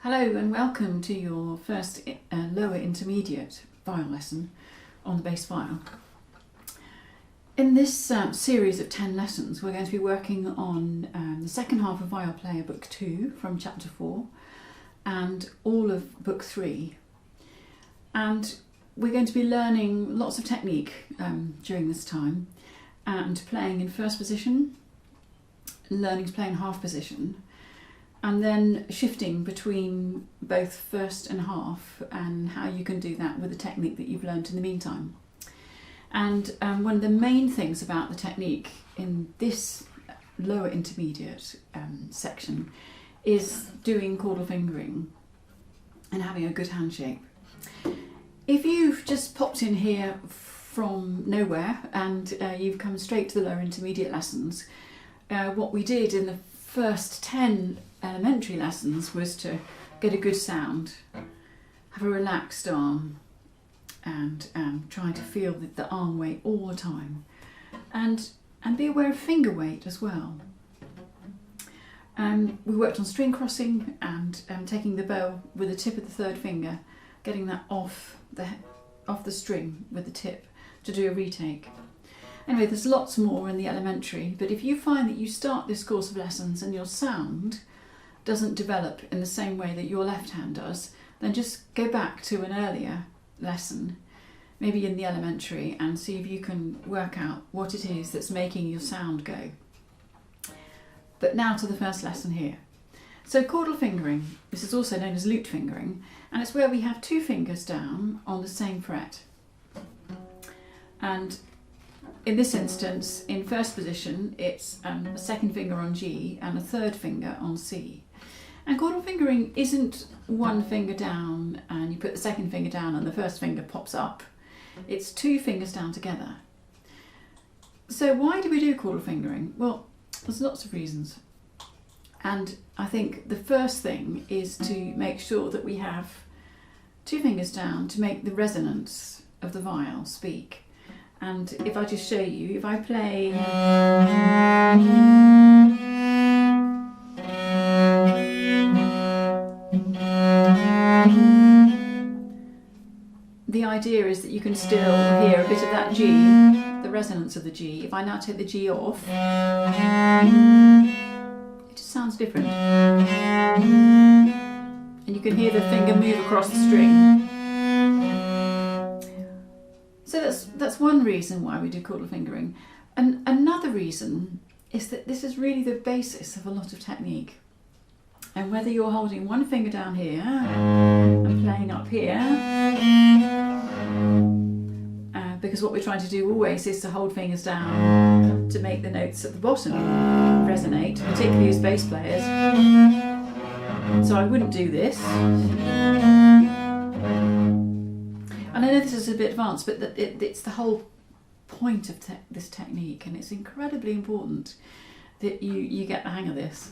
Hello and welcome to your first lower intermediate viol lesson on the bass viol. In this series of 10 lessons we're going to be working on the second half of Viol Player Book 2 from chapter 4 and all of book 3, and we're going to be learning lots of technique during this time and playing in first position, learning to play in half position, and then shifting between both first and half, and how you can do that with the technique that you've learned in the meantime. And one of the main things about the technique in this lower intermediate section is doing chordal fingering and having a good hand shape. If you've just popped in here from nowhere and you've come straight to the lower intermediate lessons, what we did in the first 10 elementary lessons was to get a good sound, have a relaxed arm, and try to feel the arm weight all the time, and be aware of finger weight as well. We worked on string crossing and taking the bow with the tip of the third finger, getting that off the string with the tip to do a retake. Anyway, there's lots more in the elementary, but if you find that you start this course of lessons and your sound doesn't develop in the same way that your left hand does, then just go back to an earlier lesson, maybe in the elementary, and see if you can work out what it is that's making your sound go. But now to the first lesson here. So chordal fingering, this is also known as lute fingering, and it's where we have two fingers down on the same fret. And in this instance, in first position, it's a second finger on G and a third finger on C. And chordal fingering isn't one finger down and you put the second finger down and the first finger pops up. It's two fingers down together. So why do we do chordal fingering? Well, there's lots of reasons. And I think the first thing is to make sure that we have two fingers down to make the resonance of the viol speak. And if I just show you, if I play the idea is that you can still hear a bit of that G, the resonance of the G. If I now take the G off, it just sounds different. And you can hear the finger move across the string. So that's one reason why we do chordal fingering. And another reason is that this is really the basis of a lot of technique. And whether you're holding one finger down here and playing up here, because what we're trying to do always is to hold fingers down to make the notes at the bottom resonate, particularly as bass players. So I wouldn't do this. And I know this is a bit advanced, but it's the whole point of this technique, and it's incredibly important that you get the hang of this.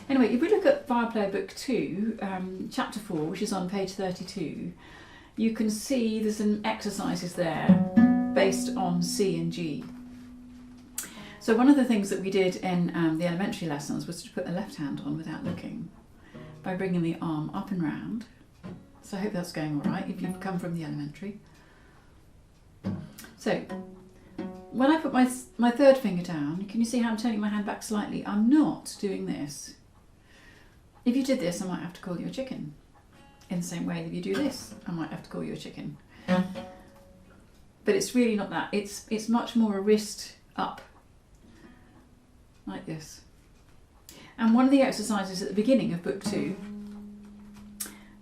Anyway, if we look at Viol Player Book 2, chapter 4, which is on page 32, you can see there's some exercises there based on C and G. So one of the things that we did in the elementary lessons was to put the left hand on without looking, by bringing the arm up and round. So I hope that's going all right if you've come from the elementary. So when I put my third finger down, can you see how I'm turning my hand back slightly? I'm not doing this. If you did this, I might have to call you a chicken. In the same way that if you do this, I might have to call you a chicken. But it's really not that. It's much more a wrist up, like this. And one of the exercises at the beginning of book 2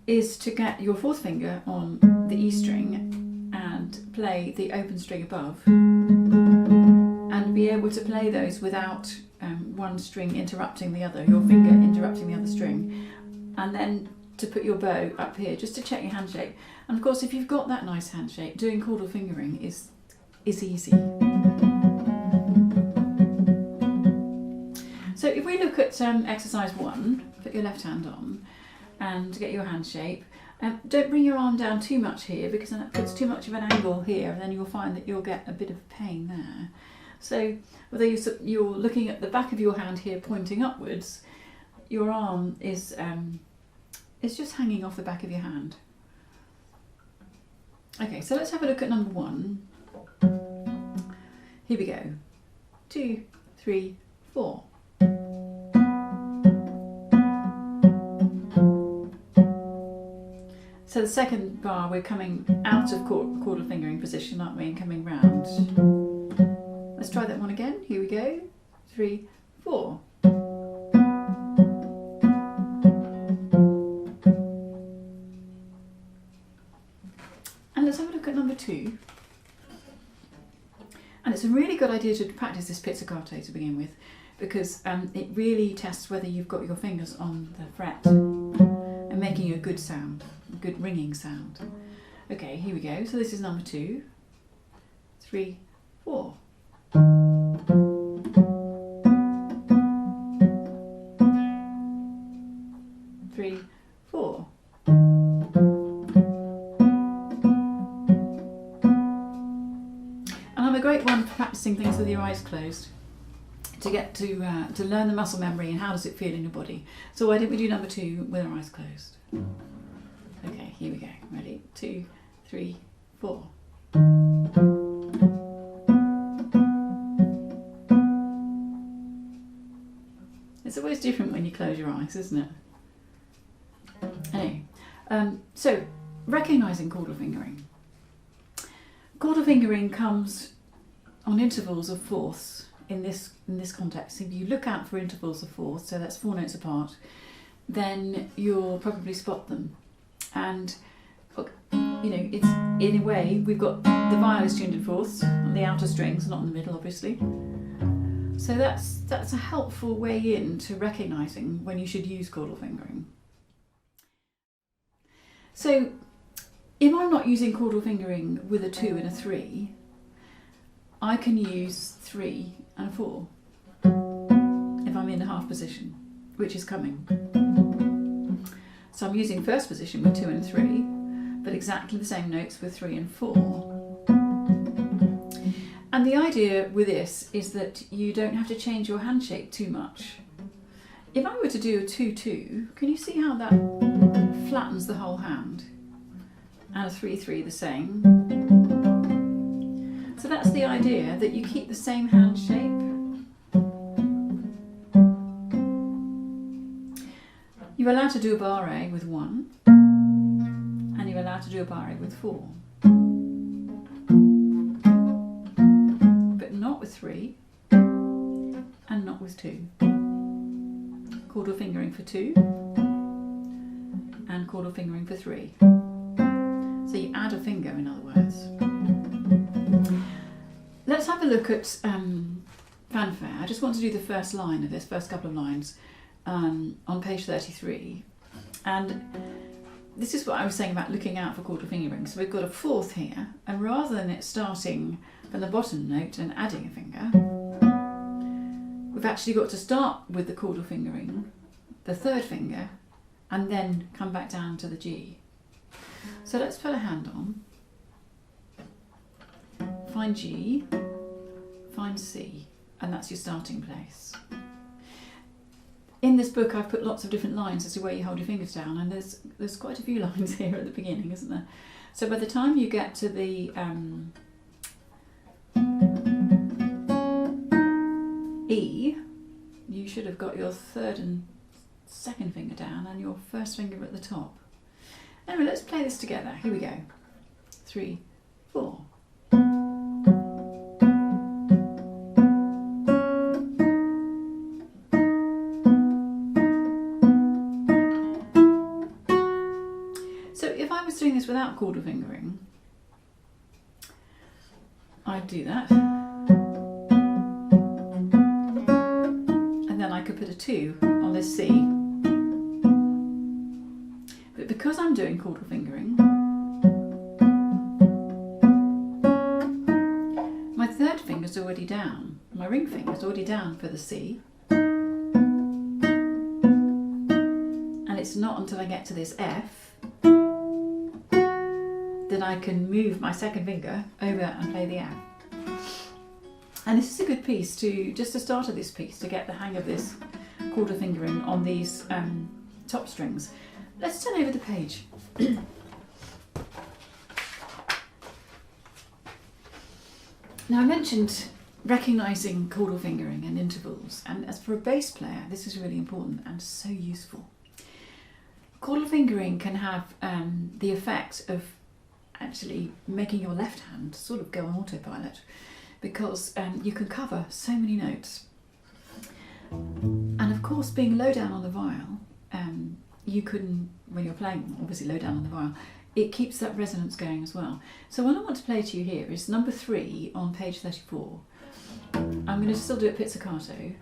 is to get your fourth finger on the E string and play the open string above, and be able to play those without one string interrupting the other, your finger interrupting the other string, and then to put your bow up here just to check your hand shape. And of course, if you've got that nice hand shape, doing chordal fingering is easy. So if we look at exercise 1, put your left hand on and get your hand shape. Don't bring your arm down too much here, because then it puts too much of an angle here, and then you'll find that you'll get a bit of pain there. So whether you're looking at the back of your hand here pointing upwards, your arm is It's just hanging off the back of your hand. Okay, so let's have a look at number 1. Here we go. 2, 3, 4. So the second bar, we're coming out of chordal fingering position, aren't we, and coming round. Let's try that one again. Here we go. 3, 4. And let's have a look at number 2. And it's a really good idea to practice this pizzicato to begin with, because it really tests whether you've got your fingers on the fret and making a good sound, a good ringing sound. Okay, here we go. So this is number 2. 3, 4. Three, 4. And I'm a great one for practicing things with your eyes closed, to get to learn the muscle memory and how does it feel in your body. So why don't we do number 2 with our eyes closed? Okay, here we go. Ready? 2, 3, 4. It's always different when you close your eyes, isn't it? Anyway, so recognising chordal fingering. Chordal fingering comes on intervals of fourths in this context. If you look out for intervals of fourths, so that's 4 notes apart, then you'll probably spot them. And you know, it's in a way we've got the viol is tuned in fourths on the outer strings, not in the middle, obviously. So that's a helpful way in to recognising when you should use chordal fingering. So if I'm not using chordal fingering with a 2 and a 3, I can use 3 and a 4 if I'm in a half position, which is coming. So I'm using first position with 2 and 3, but exactly the same notes with 3 and 4. And the idea with this is that you don't have to change your hand shape too much. If I were to do a 2-2, can you see how that flattens the whole hand? And a 3-3 the same. So that's the idea, that you keep the same hand shape. You're allowed to do a barre with 1, and you're allowed to do a barre with 4. But not with 3, and not with 2. Chordal fingering for 2, and chordal fingering for 3. So you add a finger, in other words. Let's have a look at fanfare. I just want to do the first line of this, first couple of lines, on page 33. And this is what I was saying about looking out for chordal fingering. So we've got a fourth here, and rather than it starting from the bottom note and adding a finger, we've actually got to start with the chordal fingering, the third finger, and then come back down to the G. So let's put a hand on, find G, find C, and that's your starting place. In this book I've put lots of different lines as to where you hold your fingers down, and there's quite a few lines here at the beginning, isn't there? So by the time you get to the E, you should have got your third and second finger down and your first finger at the top. Anyway, let's play this together. Here we go. 3, 4. So if I was doing this without chordal fingering, I'd do that. And then I could put a 2 on this C. But because I'm doing chordal fingering, my third finger's already down. My ring finger's already down for the C. And it's not until I get to this F that I can move my second finger over and play the F. And this is a good piece just to start of this piece, to get the hang of this chordal fingering on these top strings. Let's turn over the page. Now, I mentioned recognising chordal fingering and intervals, and as for a bass player, this is really important and so useful. Chordal fingering can have the effect of actually making your left hand sort of go on autopilot, because you can cover so many notes. And of course, being low down on the viol, you can, when you're playing obviously low down on the viol, it keeps that resonance going as well. So what I want to play to you here is number 3 on page 34. I'm going to still do it pizzicato.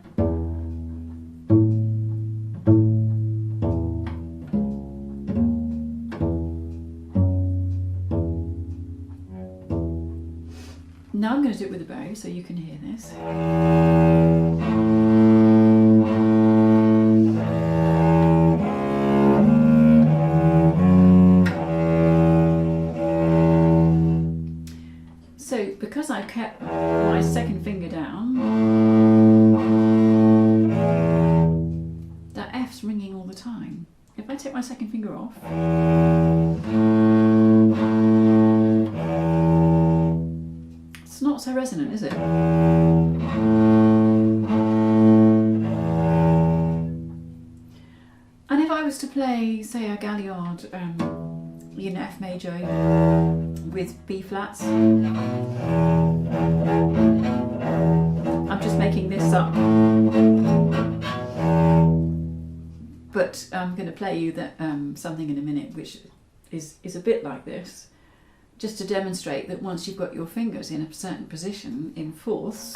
Now I'm going to do it with a bow so you can hear this. So because I kept my second finger down, that F's ringing all the time. If I take my second finger off, it's not so resonant, is it? And if I was to play, say, a Galliard in F major with B flats, I'm just making this up, but I'm going to play you that something in a minute which is a bit like this, just to demonstrate that once you've got your fingers in a certain position in fourths,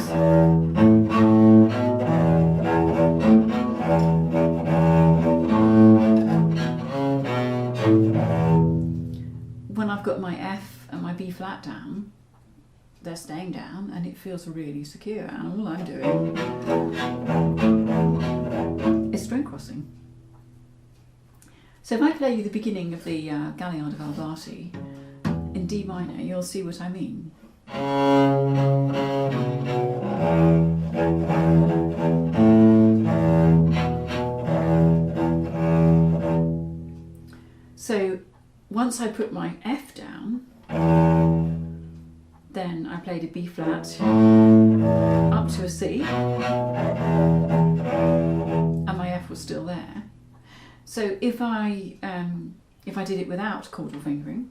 when I've got my F and my B flat down, they're staying down and it feels really secure, and all I'm doing is string crossing. So if I play you the beginning of the Galliard of Albati in D minor, you'll see what I mean. So once I put my F down, then I played a B flat up to a C, and my F was still there. So if I did it without chordal fingering,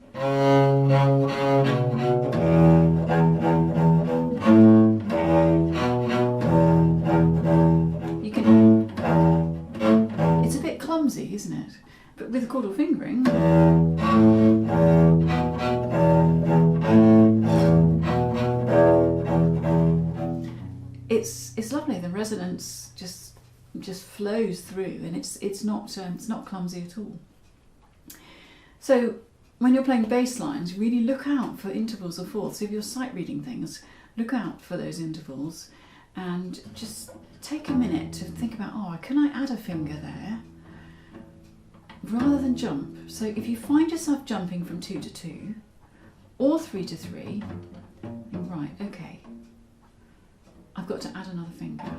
you can. It's a bit clumsy, isn't it? But with chordal fingering, it's lovely. The resonance just flows through, and it's not clumsy at all. So when you're playing bass lines, really look out for intervals or fourths. If you're sight reading things, look out for those intervals, and just take a minute to think about, oh, can I add a finger there? Rather than jump. So if you find yourself jumping from 2 to 2 or 3 to 3, think, right, okay, I've got to add another finger.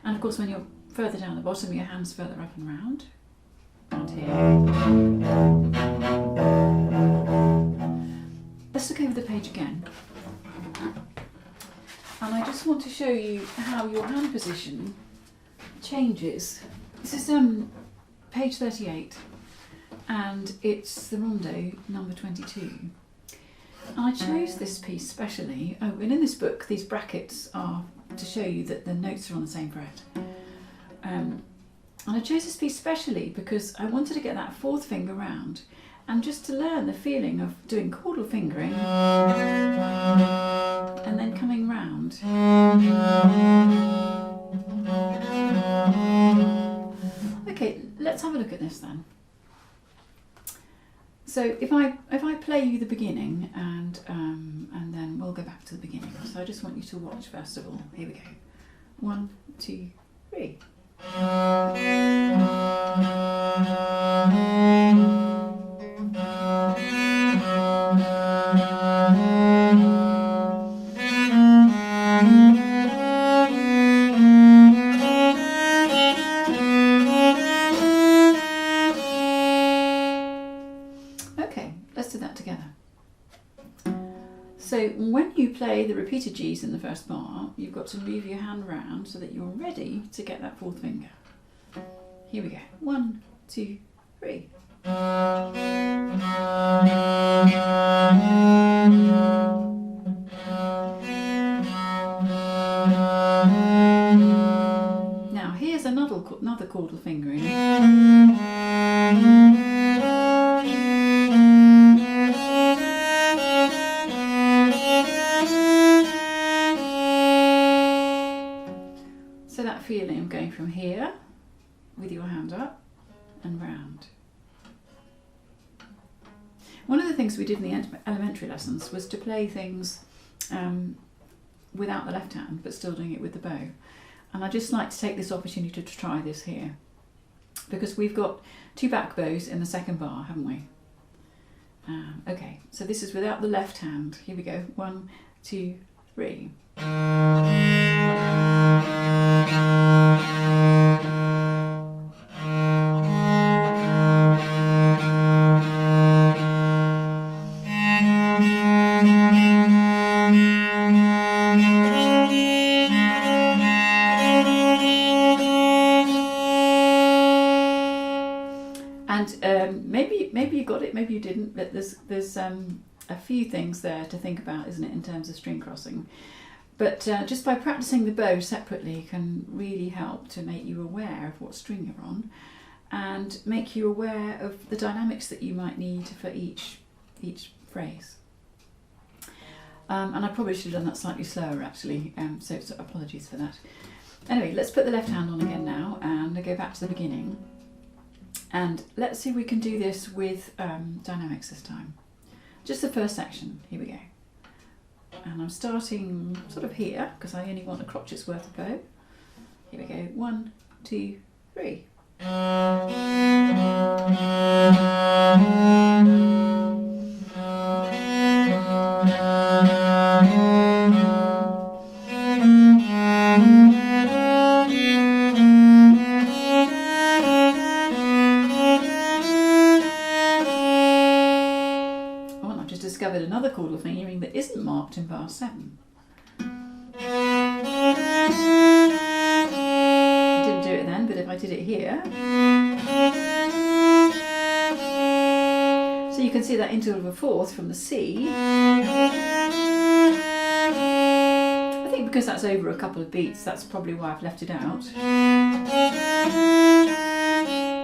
And of course, when you're further down the bottom, your hand's further up and round. Around here. Let's look over the page again. And I just want to show you how your hand position changes. This is page 38, and it's the Rondo number 22. And I chose this piece specially. Oh, and in this book, these brackets are to show you that the notes are on the same fret. And I chose this piece specially because I wanted to get that fourth finger round, and just to learn the feeling of doing chordal fingering and then coming round. Okay, let's have a look at this then. So if I play you the beginning, and then we'll go back to the beginning. So I just want you to watch first of all. Here we go. 1, 2, 3. So when you play the repeated Gs in the first bar, you've got to move your hand round so that you're ready to get that fourth finger. Here we go. 1, 2, 3. Now here's another chordal fingering. So that feeling of going from here with your hand up and round. One of the things we did in the elementary lessons was to play things without the left hand but still doing it with the bow. And I'd just like to take this opportunity to try this here, because we've got 2 back bows in the second bar, haven't we? Okay, so this is without the left hand. Here we go. 1, 2, 3. Maybe you got it, maybe you didn't, but there's a few things there to think about, isn't it, in terms of string crossing. But just by practicing the bow separately can really help to make you aware of what string you're on and make you aware of the dynamics that you might need for each phrase. And I probably should have done that slightly slower actually, so apologies for that. Anyway, let's put the left hand on again now and I go back to the beginning. And let's see if we can do this with dynamics this time. Just the first section, here we go. And I'm starting sort of here, because I only want a crotchet's worth of bow. Here we go, 1, 2, 3. Discovered another chordal fingering that isn't marked in bar 7. I didn't do it then, but if I did it here, so you can see that interval of a fourth from the C. I think because that's over a couple of beats, that's probably why I've left it out.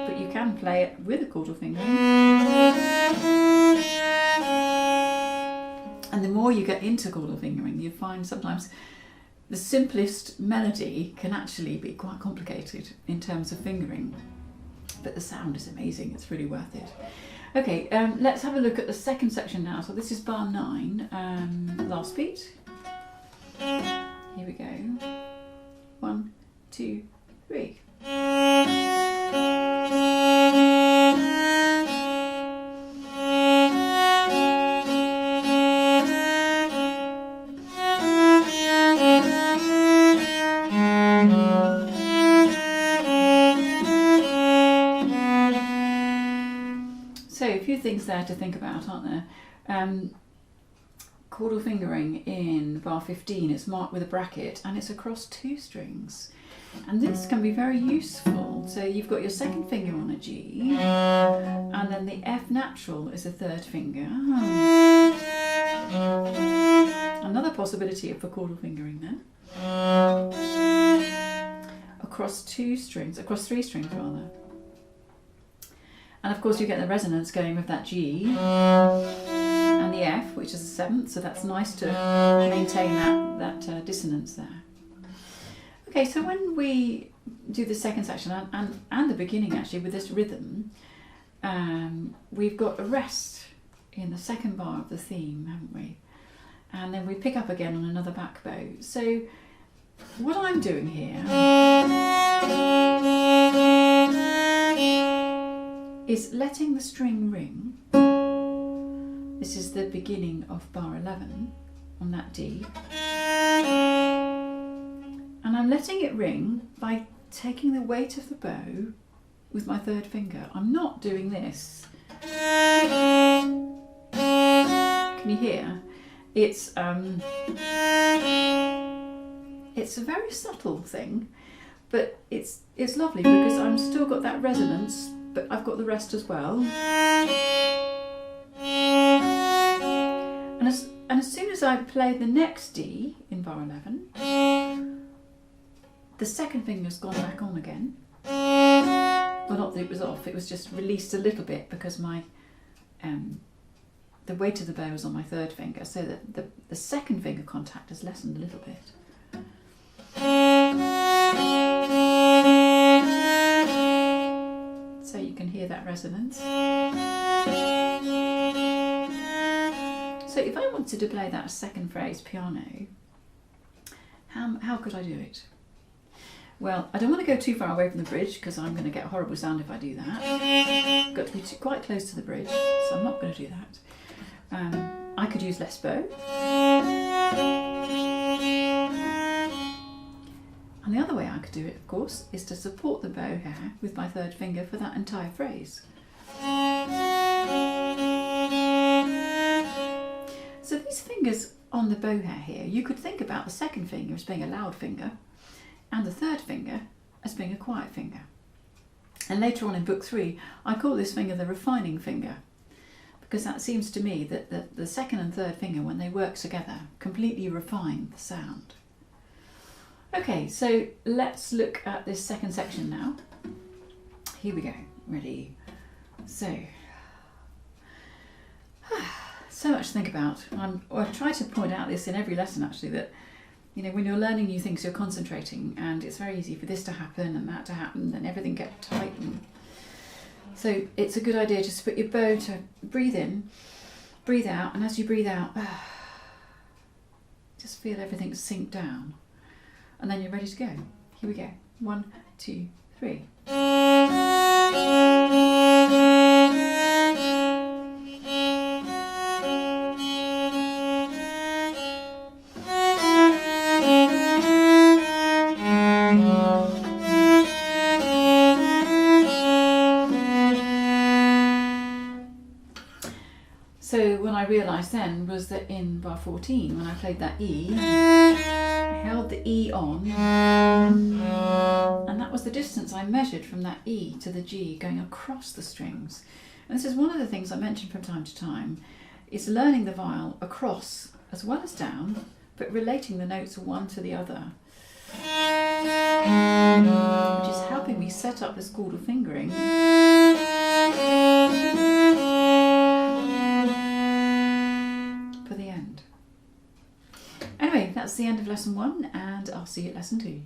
But you can play it with a chordal fingering. And the more you get into chordal fingering, you find sometimes the simplest melody can actually be quite complicated in terms of fingering. But the sound is amazing, it's really worth it. Okay, let's have a look at the second section now. So this is bar 9, last beat. Here we go. 1, 2, 3. So a few things there to think about, aren't there? Chordal fingering in bar 15, it's marked with a bracket and it's across 2 strings. And this can be very useful. So you've got your second finger on a G, and then the F natural is a third finger. Another possibility for chordal fingering then. Across 3 strings rather. And of course you get the resonance going with that G and the F, which is the 7th, so that's nice to maintain that dissonance there. Okay, so when we do the second section and the beginning actually with this rhythm, we've got a rest in the second bar of the theme, haven't we? And then we pick up again on another back bow. So what I'm doing here is letting the string ring. This is the beginning of bar 11 on that D. And I'm letting it ring by taking the weight of the bow with my third finger. I'm not doing this. Can you hear? It's a very subtle thing, but it's lovely because I've still got that resonance, but I've got the rest as well. And as soon as I play the next D in bar 11, the second finger's gone back on again. Well, not that it was off, it was just released a little bit because my the weight of the bow is on my third finger, so that the second finger contact has lessened a little bit. So you can hear that resonance. So if I wanted to play that second phrase piano, how could I do it? Well, I don't want to go too far away from the bridge because I'm going to get a horrible sound if I do that. I've got to be quite close to the bridge, so I'm not going to do that. I could use less bow. And the other way I could do it, of course, is to support the bow hair with my third finger for that entire phrase. So these fingers on the bow hair here, you could think about the second finger as being a loud finger and the third finger as being a quiet finger. And later on in book 3, I call this finger the refining finger, because that seems to me that the second and third finger, when they work together, completely refine the sound. Okay, so let's look at this second section now. Here we go, ready. So much to think about. I try to point out this in every lesson actually, that when you're learning new things, you're concentrating, and it's very easy for this to happen and that to happen, and everything gets tight. So it's a good idea just to put your bow to breathe in, breathe out, and as you breathe out, just feel everything sink down, and then you're ready to go. Here we go. 1, 2, 3. So what I realised then was that in bar 14, when I played that E, I held the E on, and that was the distance I measured from that E to the G going across the strings. And this is one of the things I mention from time to time, is learning the viol across as well as down, but relating the notes one to the other, which is helping me set up this chordal fingering for the end. Anyway, that's the end of lesson 1, and I'll see you at lesson 2.